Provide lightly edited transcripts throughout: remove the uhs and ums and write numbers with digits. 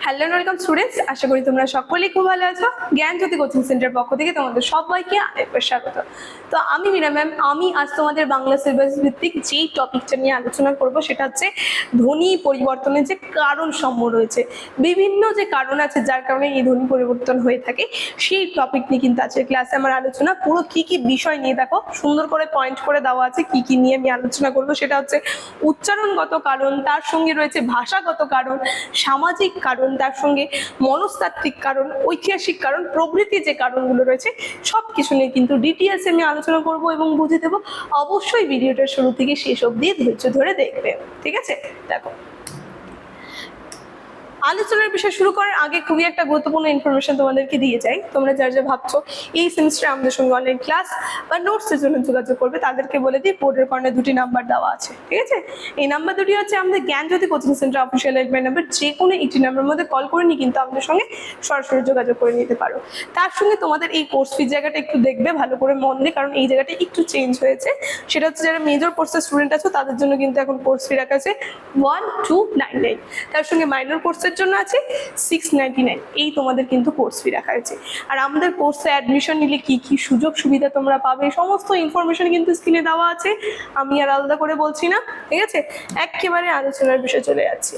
Hello and welcome students, আশা করি তোমরা সকলেই খুব ভালো আছো। জ্ঞানজ্যোতি কোচিং সেন্টার পক্ষ থেকে তোমাদের সবাইকে আরেকবার স্বাগত। তো আমি মীরা ম্যাম, আমি আজ তোমাদের বাংলা সিলেবাস ভিত্তিক যেই টপিকটা নিয়ে আলোচনা করব সেটা হচ্ছে ধ্বনি পরিবর্তনের যে কারণ সমূহ রয়েছে, বিভিন্ন যে কারণ আছে যার কারণে এই ধ্বনি পরিবর্তন হয়ে থাকে, সেই টপিক নিয়ে কিন্তু আজকের ক্লাসে আমার আলোচনা। পুরো কি কি বিষয় নিয়ে দেখো সুন্দর করে পয়েন্ট করে দেওয়া আছে, কি কি নিয়ে আমি আলোচনা করব। সেটা হচ্ছে উচ্চারণগত কারণ, তার সঙ্গে রয়েছে ভাষাগত কারণ, সামাজিক কারণ, তার সঙ্গে মনস্তাত্ত্বিক কারণ, ঐতিহাসিক কারণ প্রভৃতি যে কারণগুলো রয়েছে সবকিছু নিয়ে কিন্তু ডিটেইলসে আমি আলোচনা করব এবং বুঝে দেবো। অবশ্যই ভিডিওটা শুরু থেকে শেষ অবধি ধৈর্য ধরে দেখবে, ঠিক আছে? দেখো, আলোচনার বিষয় শুরু করার আগে খুবই একটা গুরুত্বপূর্ণ ইনফরমেশন তোমাদেরকে দিয়ে যাই। তোমরা যারা যা ভাবছো এই সেমিস্টারে আমাদের সঙ্গে অনলাইন ক্লাস বা নোটসের জন্য যোগাযোগ করবে, তাদেরকে বলে দিই বোর্ডের কর্নারে দুটি নাম্বার দেওয়া আছে, ঠিক আছে? এই নাম্বার দুটি হচ্ছে আমাদের Gyanjyoti coaching centre official helpline number. যে কোনো একটি নাম্বারের মধ্যে কল করে নিয়ে কিন্তু আমাদের সঙ্গে সরাসরি যোগাযোগ করে নিতে পারো। তার সঙ্গে তোমাদের এই কোর্স ফির জায়গাটা একটু দেখবে ভালো করে মন দিয়ে, কারণ এই জায়গাটা একটু চেঞ্জ হয়েছে। সেটা হচ্ছে যারা মেজর কোর্সের স্টুডেন্ট আছো তাদের জন্য কিন্তু এখন কোর্স ফি রাখা আছে 1299, তার সঙ্গে মাইনর কোর্সের জন্য আছে 699। এই তোমাদের কিন্তু কোর্স ফি রাখা হয়েছে। আর আমাদের কোর্সে অ্যাডমিশন নিলে কি কি সুযোগ সুবিধা তোমরা পাবে সমস্ত ইনফরমেশন কিন্তু স্ক্রিনে দেওয়া আছে, আমি আর আলাদা করে বলছি না, ঠিক আছে? একেবারে আলোচনার বিষয়ে চলে যাচ্ছি।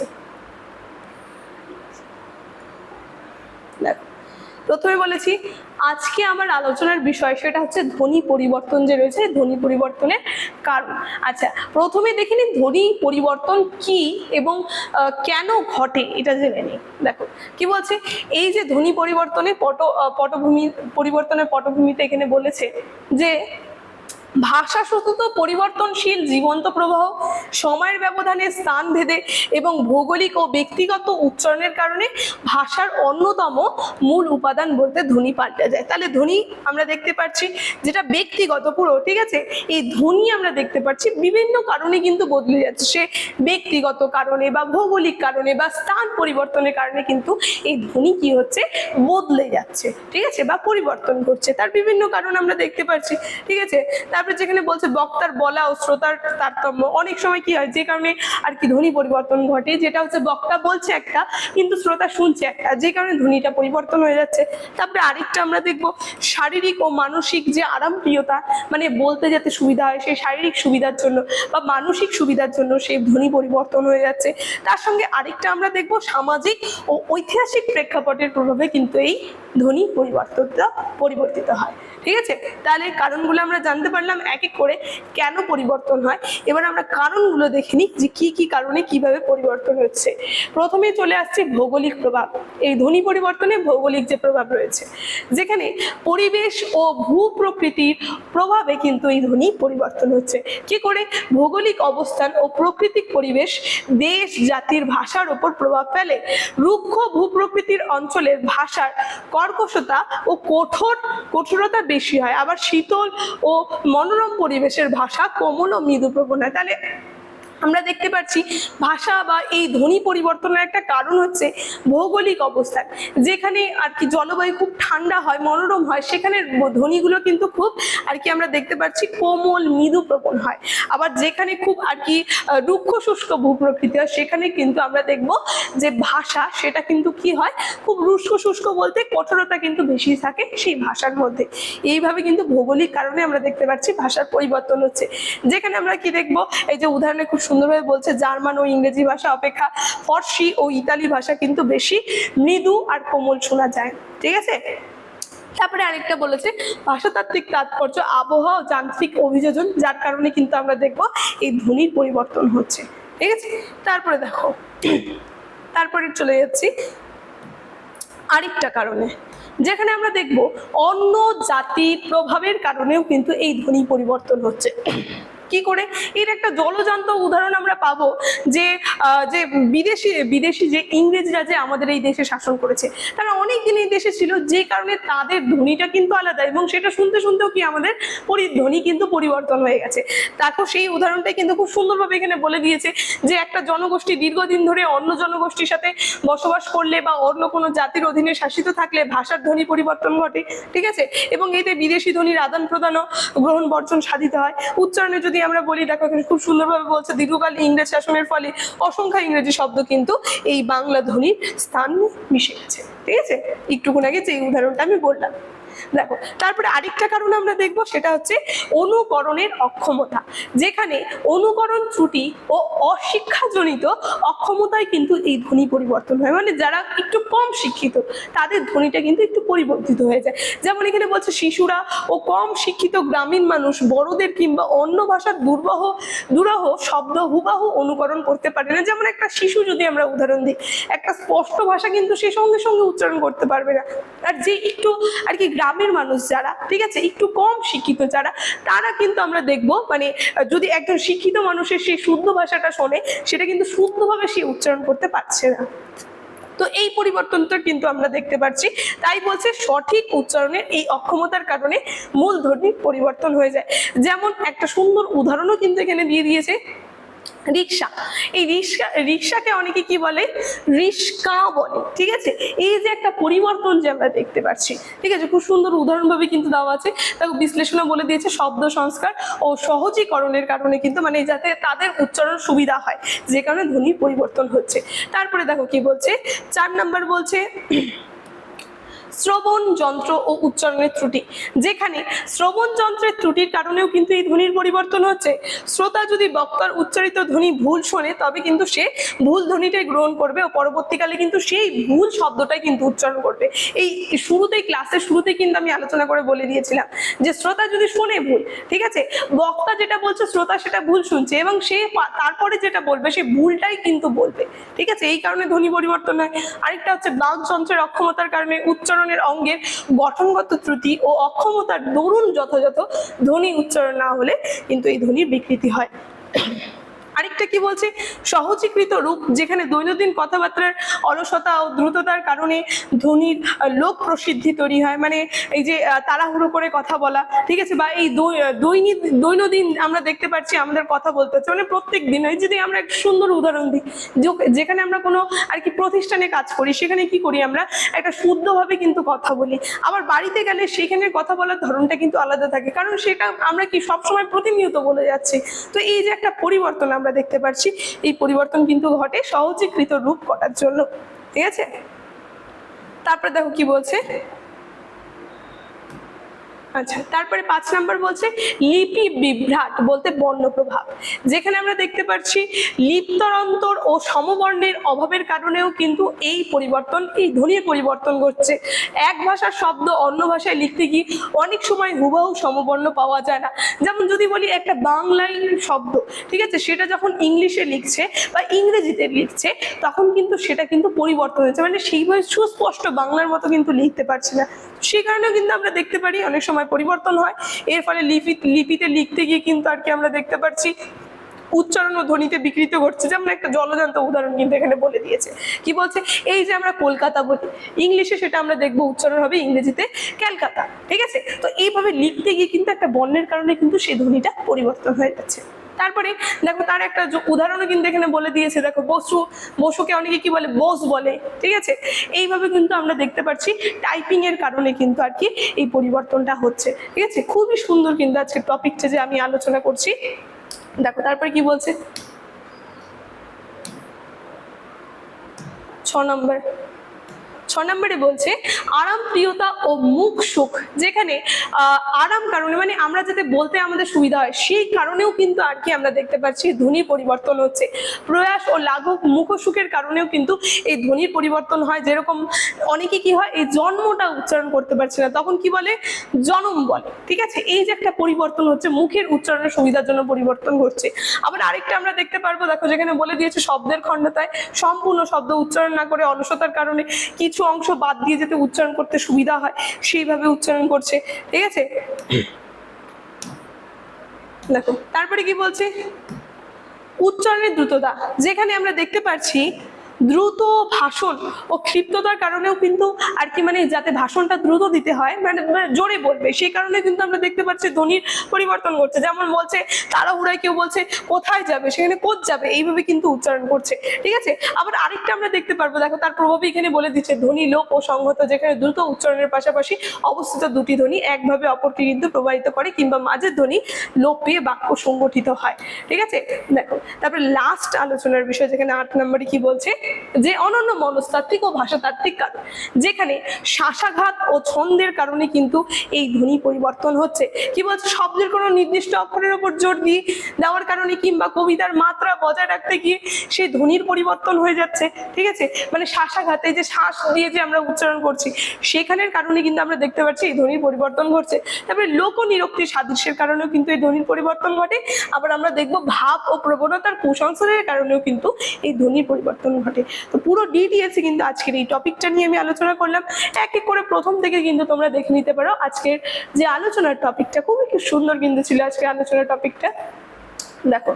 দেখো, প্রথমে বলেছি আজকে আমার আলোচনার বিষয় সেটা হচ্ছে ধ্বনি পরিবর্তন যে রয়েছে, ধ্বনি পরিবর্তনের কারণ। আচ্ছা, প্রথমে দেখে নিই ধ্বনি পরিবর্তন কি এবং কেন ঘটে, এটা জেনে নিই। দেখো কি বলছে, এই যে ধ্বনি পরিবর্তনে পটভূমি পরিবর্তনের পটভূমিতে এখানে বলেছে যে ভাষা সতত পরিবর্তনশীল জীবন্ত প্রবাহ, সময়ের ব্যবধানে স্থান ভেদে এবং ভৌগোলিক ও ব্যক্তিগত উচ্চারণের কারণে ভাষার অন্যতম মূল উপাদান বলতে ধ্বনি পাল্টে যায়। তাহলে ধ্বনি আমরা দেখতে পাচ্ছি যেটা ব্যক্তিগত পুরো, ঠিক আছে? এই ধ্বনি আমরা দেখতে পাচ্ছি বিভিন্ন কারণে কিন্তু বদলে যাচ্ছে, সে ব্যক্তিগত কারণে বা ভৌগোলিক কারণে বা স্থান পরিবর্তনের কারণে কিন্তু এই ধ্বনি কি হচ্ছে, বদলে যাচ্ছে, ঠিক আছে, বা পরিবর্তন করছে। তার বিভিন্ন কারণ আমরা দেখতে পাচ্ছি, ঠিক আছে? তারপরে যেখানে বলছে বক্তার বলা ও শ্রোতার তারতম্য, অনেক সময় কি হয় যে কারণে আর কি ধ্বনি পরিবর্তন ঘটে, যেটা হচ্ছে বক্তা বলছে একটা কিন্তু শ্রোতা শুনছে একটা, যে কারণে ধ্বনিটা পরিবর্তন হয়ে যাচ্ছে। তারপরে আরেকটা আমরা দেখবো শারীরিক ও মানসিক যে আরামপ্রিয়তা, মানে বলতে যাতে সুবিধা হয় সেই শারীরিক সুবিধার জন্য বা মানসিক সুবিধার জন্য সেই ধ্বনি পরিবর্তন হয়ে যাচ্ছে। তার সঙ্গে আরেকটা আমরা দেখবো সামাজিক ও ঐতিহাসিক প্রেক্ষাপটের প্রভাবে কিন্তু এই ধ্বনি পরিবর্তিত হয়, ঠিক আছে? তাহলে কারণগুলো আমরা জানতে পারলাম এক এক করে কেন পরিবর্তন হয়। এবার আমরা কারণগুলো দেখে নিই যে কি কি কারণে কিভাবে পরিবর্তন হচ্ছে। প্রথমে চলে আসছে ভৌগোলিক প্রভাব। এই ধ্বনি পরিবর্তনে ভৌগোলিক যে প্রভাব রয়েছে, যেখানে পরিবেশ ও ভূপ্রকৃতির প্রভাবে কিন্তু এই ধ্বনি পরিবর্তন হচ্ছে। কি করে? ভৌগোলিক অবস্থান ও প্রাকৃতিক পরিবেশ দেশ জাতির ভাষার উপর প্রভাব ফেলে। রুক্ষ ভূপ্রকৃতির অঞ্চলের ভাষার কর্কশতা ও কঠোরতা বেশি হয়, আবার শীতল ও মনোরম পরিবেশের ভাষা কোমল ও মৃদুপ্রবণ হয়। তাহলে আমরা দেখতে পাচ্ছি ভাষা বা এই ধ্বনি পরিবর্তনের একটা কারণ হচ্ছে ভৌগোলিক অবস্থান। যেখানে আর কি জলবায়ু খুব ঠান্ডা হয়, মনোরম হয়, সেখানে ধ্বনিগুলো কিন্তু খুব আর কি আমরা দেখতে পাচ্ছি কোমল মৃদুপ্রবণ হয়। আবার যেখানে খুব আর কি রুক্ষ শুষ্ক ভূপ্রকৃতি হয়, সেখানে কিন্তু আমরা দেখব যে ভাষা সেটা কিন্তু কি হয়, খুব রুক্ষ শুষ্ক বলতে কঠোরতা কিন্তু বেশি থাকে সেই ভাষার মধ্যে। এইভাবে কিন্তু ভৌগোলিক কারণে আমরা দেখতে পাচ্ছি ভাষার পরিবর্তন হচ্ছে। যেখানে আমরা কি দেখবো, এই যে উদাহরণে খুব সুন্দরভাবে বলছে জার্মান ও ইংরেজি ভাষা অপেক্ষা ফরাসি ও ইতালি ভাষা কিন্তু বেশি মৃদু আর কোমল শোনা যায়, ঠিক আছে? তারপরে আরেকটা বলেছে ভাষাতাত্ত্বিক তাৎপর্য, আবহাওয়া ও যান্ত্রিক অভিযোজন, যার কারণে কিন্তু আমরা দেখবো এই ধ্বনির পরিবর্তন হচ্ছে, ঠিক আছে? তারপরে দেখো, তারপরে চলে যাচ্ছি আরেকটা কারণে, যেখানে আমরা দেখব অন্য জাতির প্রভাবের কারণেও কিন্তু এই ধ্বনি পরিবর্তন হচ্ছে। কি করে? এর একটা জলজান্ত উদাহরণ আমরা পাবো যে বিদেশি যে ইংরেজরা যে আমাদের এই দেশে শাসন করেছে, তারা অনেক দিন এই দেশে ছিল, যে কারণে তাদের ধ্বনিটা কিন্তু আলাদা এবং সেটা শুনতে শুনতেও কি আমাদের ধ্বনি কিন্তু পরিবর্তন হয়ে গেছে। তারপর সেই উদাহরণটাই কিন্তু খুব সুন্দরভাবে এখানে বলে দিয়েছে যে একটা জনগোষ্ঠী দীর্ঘদিন ধরে অন্য জনগোষ্ঠীর সাথে বসবাস করলে বা অন্য কোনো জাতির অধীনে শাসিত থাকলে ভাষার ধ্বনি পরিবর্তন ঘটে, ঠিক আছে? এবং এতে বিদেশি ধ্বনির আদান প্রদান ও গ্রহণ বর্জন সাধিত হয়। উচ্চারণে যদি আমরা বলি, দেখো এখানে খুব সুন্দরভাবে বলছে দীর্ঘকাল ইংরেজ শাসনের ফলে অসংখ্য ইংরেজি শব্দ কিন্তু এই বাংলা ধ্বনির স্থান মিশে গেছে। ঠিক আছে, একটুক্ষণ আগে যে উদাহরণটা আমি বললাম। দেখো তারপরে আরেকটা কারণ আমরা দেখব, সেটা হচ্ছে অনুকরণের অক্ষমতা। যেখানে অনুকরণ ত্রুটি ও অশিক্ষাজনিত অক্ষমতায় কিন্তু এই ধ্বনি পরিবর্তন হয়, মানে যারা একটু কম শিক্ষিত তাদের ধ্বনিটা কিন্তু একটু পরিবর্তিত হয়ে যায়। যেমন এখানে বলছে শিশুরা ও কম শিক্ষিত গ্রামীণ মানুষ বড়দের কিংবা অন্য ভাষার দুরহ শব্দ হুবাহু অনুকরণ করতে পারে না। যেমন একটা শিশু যদি আমরা উদাহরণ দিই, একটা স্পষ্ট ভাষা কিন্তু সে সঙ্গে সঙ্গে উচ্চারণ করতে পারবে না। আর যে একটু আর কি গ্রামের মানুষ যারা, ঠিক আছে, একটু কম শিক্ষিত যারা, তারা কিন্তু আমরা দেখব মানে যদি একজন শিক্ষিত মানুষের সেই শুদ্ধ ভাষাটা শোনে, সেটা কিন্তু শুদ্ধভাবে সে উচ্চারণ করতে পারছে না। তো এই পরিবর্তনটা কিন্তু আমরা দেখতে পাচ্ছি। তাই বলছে সঠিক উচ্চারণের এই অক্ষমতার কারণে মূল ধ্বনির পরিবর্তন হয়ে যায়। যেমন একটা সুন্দর উদাহরণও কিন্তু এখানে দিয়ে দিয়েছে, রিক্সা। এই রিক্সাকে অনেকে কি বলে, রিস্কা বলে। ঠিক আছে, এই যে একটা পরিবর্তন যে আমরা দেখতে পাচ্ছি, ঠিক আছে, খুব সুন্দর উদাহরণ ভাবে কিন্তু দেওয়া আছে। তাকে বিশ্লেষণও বলে দিয়েছে শব্দ সংস্কার ও সহজীকরণের কারণে কিন্তু মানে যাতে তাদের উচ্চারণ সুবিধা হয়, যে কারণে ধ্বনির পরিবর্তন হচ্ছে। তারপরে দেখো কি বলছে, 4 নাম্বার বলছে শ্রবণ যন্ত্র ও উচ্চারণের ত্রুটি। যেখানে শ্রবণ যন্ত্রের ত্রুটির কারণেও কিন্তু এই ধ্বনির পরিবর্তন হচ্ছে। শ্রোতা যদি বক্তার উচ্চারিত ধ্বনি ভুল শোনে, তবে কিন্তু সে ভুল ধ্বনিটাই গ্রহণ করবে ও পরবর্তীকালে কিন্তু সেই ভুল শব্দটাই কিন্তু উচ্চারণ করবে। এই শুরুতেই ক্লাসের শুরুতেই কিন্তু আমি আলোচনা করে বলে দিয়েছিলাম যে শ্রোতা যদি শোনে ভুল, ঠিক আছে, বক্তা যেটা বলছে শ্রোতা সেটা ভুল শুনছে এবং সে তারপরে যেটা বলবে সে ভুলটাই কিন্তু বলবে। ঠিক আছে, এই কারণে ধ্বনি পরিবর্তন হয়। আরেকটা হচ্ছে বাকযন্ত্রের অক্ষমতার কারণে উচ্চারণের অঙ্গের গঠনগত ত্রুটি ও অক্ষমতার দরুন যথাযথ ধ্বনি উচ্চারণ না হলে কিন্তু এই ধ্বনির বিকৃতি হয়। আরেকটা কি বলছে, সহজীকৃত রূপ। যেখানে দৈনন্দিন কথাবার্তার অলসতা ও দ্রুততার কারণে ধ্বনির লোক প্রসিদ্ধি তৈরি হয়, মানে এই যে তাড়াহুড়ো করে কথা বলা, ঠিক আছে, বা এই দৈনন্দিন আমরা দেখতে পাচ্ছি আমাদের কথা বলতে হচ্ছে, মানে প্রত্যেক দিন। যদি আমরা একটা সুন্দর উদাহরণ দিই, যেখানে আমরা কোনো আর কি প্রতিষ্ঠানে কাজ করি, সেখানে কি করি, আমরা একটা শুদ্ধভাবে কিন্তু কথা বলি। আবার বাড়িতে গেলে সেখানে কথা বলার ধরনটা কিন্তু আলাদা থাকে, কারণ সেটা আমরা কি সবসময় প্রতিনিয়ত বলে যাচ্ছি। তো এই যে একটা পরিবর্তন আমরা দেখতে পাচ্ছি, এই পরিবর্তন কিন্তু ঘটে সহজীকৃত রূপ করার জন্য। ঠিক আছে, তারপরে দেখো কি বলছে, আচ্ছা তারপরে 5 নাম্বার বলছে লিপি বিভ্রাট বলতে বর্ণ প্রভাব। যেখানে আমরা দেখতে পাচ্ছি লিপ্তরন্তর ও সমবর্ণের অভাবের কারণেও কিন্তু এই পরিবর্তন, এই ধ্বনির পরিবর্তন ঘটছে। এক ভাষার শব্দ অন্য ভাষায় লিখতে গিয়ে অনেক সময় হুবহু সমবর্ণ পাওয়া যায় না। যেমন যদি বলি একটা বাংলায় শব্দ, ঠিক আছে, সেটা যখন ইংলিশে লিখছে বা ইংরেজিতে লিখছে, তখন কিন্তু সেটা কিন্তু পরিবর্তন হয়েছে, মানে সেইভাবে সুস্পষ্ট বাংলার মতো কিন্তু লিখতে পারছে না। সেই কারণেও কিন্তু আমরা দেখতে পারি অনেক সময় পরিবর্তন হয়। এর ফলে লিপিতে লিখতে গিয়ে কিন্তু আর কি আমরা দেখতে পাচ্ছি উচ্চারণ ও ধ্বনিতে বিকৃত ঘটছে। যেমন একটা জলজান্ত উদাহরণ কিন্তু এখানে বলে দিয়েছে। কি বলছে, এই যে আমরা কলকাতা বলি ইংলিশে, সেটা আমরা দেখবো উচ্চারণ হবে ইংরেজিতে ক্যালকাতা। ঠিক আছে, তো এইভাবে লিখতে গিয়ে কিন্তু একটা বর্ণের কারণে কিন্তু সেই ধ্বনিটা পরিবর্তন হয়ে যাচ্ছে। তারপরে দেখো তার একটা উদাহরণও কিন্তু এখানে বলে দিয়েছে। দেখো বসুকে অনেকে কি বলে, বোস বলে। ঠিক আছে, এইভাবে কিন্তু আমরা দেখতে পাচ্ছি টাইপিং এর কারণে কিন্তু আর কি এই পরিবর্তনটা হচ্ছে। ঠিক আছে, খুবই সুন্দর কিন্তু আজকে টপিকটা যে আমি আলোচনা করছি। দেখো তারপরে কি বলছে, 6 নম্বরে বলছে আরাম প্রিয়তা ও মুখ সুখ। যেখানে আরাম কারণে মানে আমরা যাতে বলতে আমাদের সুবিধা হয়, সেই কারণেও কিন্তু আর কি আমরা দেখতে পাচ্ছি ধ্বনির পরিবর্তন হচ্ছে। প্রয়াস ও লাঘব মুখ সুখের কারণেও কিন্তু এই ধ্বনির পরিবর্তন হয়। যেরকম অনেকে কি হয়, এই জন্মটা উচ্চারণ করতে পারছে না, তখন কি বলে, জনম বলে। ঠিক আছে, এই যে একটা পরিবর্তন হচ্ছে, মুখের উচ্চারণের সুবিধার জন্য পরিবর্তন ঘটছে। আবার আরেকটা আমরা দেখতে পারবো, দেখো যেখানে বলে দিয়েছে শব্দের খণ্ডতায় সম্পূর্ণ শব্দ উচ্চারণ না করে অলসতার কারণে কিছু অংশ বাদ দিয়ে যেতে উচ্চারণ করতে সুবিধা হয়, সেইভাবে উচ্চারণ করছে। ঠিক আছে, দেখো তারপরে কি বলছে, উচ্চারণের দ্রুততা। যেখানে আমরা দেখতে পাচ্ছি দ্রুত ভাষণ ও ক্ষিপ্ততার কারণেও কিন্তু আর কি, মানে যাতে ভাষণটা দ্রুত দিতে হয়, মানে জোরে বলবে, সেই কারণে কিন্তু আমরা দেখতে পাচ্ছি ধ্বনির পরিবর্তন করছে। যেমন বলছে তাড়াহুড়ায়, কেউ বলছে কোথায় যাবে, সেখানে কোথ যাবে, এইভাবে কিন্তু উচ্চারণ করছে। ঠিক আছে, আবার আরেকটা আমরা দেখতে পারবো, দেখো তার প্রভাবই এখানে বলে দিচ্ছে ধ্বনি লোপ ও সংহত, যেখানে দ্রুত উচ্চারণের পাশাপাশি অবস্থিত দুটি ধ্বনি একভাবে অপরকে কিন্তু প্রভাবিত করে, কিংবা মাঝের ধ্বনি লোপ পেয়ে বাক্য সংগঠিত হয়। ঠিক আছে, দেখো তারপরে লাস্ট আলোচনার বিষয়, যেখানে 8 নম্বরে কি বলছে, যে অনন্য মনস্তাত্ত্বিক ও ভাষাতাত্ত্বিক কারণ, যেখানে শ্বাসাঘাত ও ছন্দের কারণে কিন্তু এই ধ্বনি পরিবর্তন হচ্ছে। কি বলছে, শব্দের কোনো নির্দিষ্ট অক্ষরের উপর জোর দিয়ে দেওয়ার কারণে কিংবা কবিতার মাত্রা বজায় রাখতে গিয়ে সেই ধ্বনির পরিবর্তন হয়ে যাচ্ছে। ঠিক আছে, মানে শ্বাসাঘাতে যে শ্বাস দিয়ে যে আমরা উচ্চারণ করছি, সেখানের কারণে কিন্তু আমরা দেখতে পাচ্ছি এই ধ্বনির পরিবর্তন ঘটছে। তারপরে লোক নিরুক্তি সাদৃশ্যের কারণেও কিন্তু এই ধ্বনির পরিবর্তন ঘটে। আবার আমরা দেখবো ভাব ও প্রবণতার কুসংস্কারের কারণেও কিন্তু এই ধ্বনির পরিবর্তন ঘটে। তো পুরো ডিটেইলসে কিন্তু আজকের এই টপিকটা নিয়ে আমি আলোচনা করলাম। এক এক করে প্রথম থেকে কিন্তু তোমরা দেখে নিতে পারো আজকের যে আলোচনার টপিকটা, খুবই সুন্দর কিন্তু ছিল আজকের আলোচনার টপিকটা। দেখো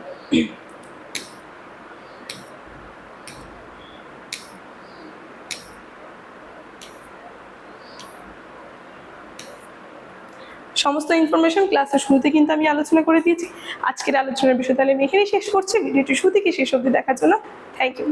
সমস্ত ইনফরমেশন ক্লাসের শুরুতে কিন্তু আমি আলোচনা করে দিয়েছি। আজকের আলোচনার বিষয় তাহলে আমি এখানেই শেষ করছি। ভিডিওটি শুরু থেকে শেষ অবধি দেখার জন্য থ্যাংক ইউ।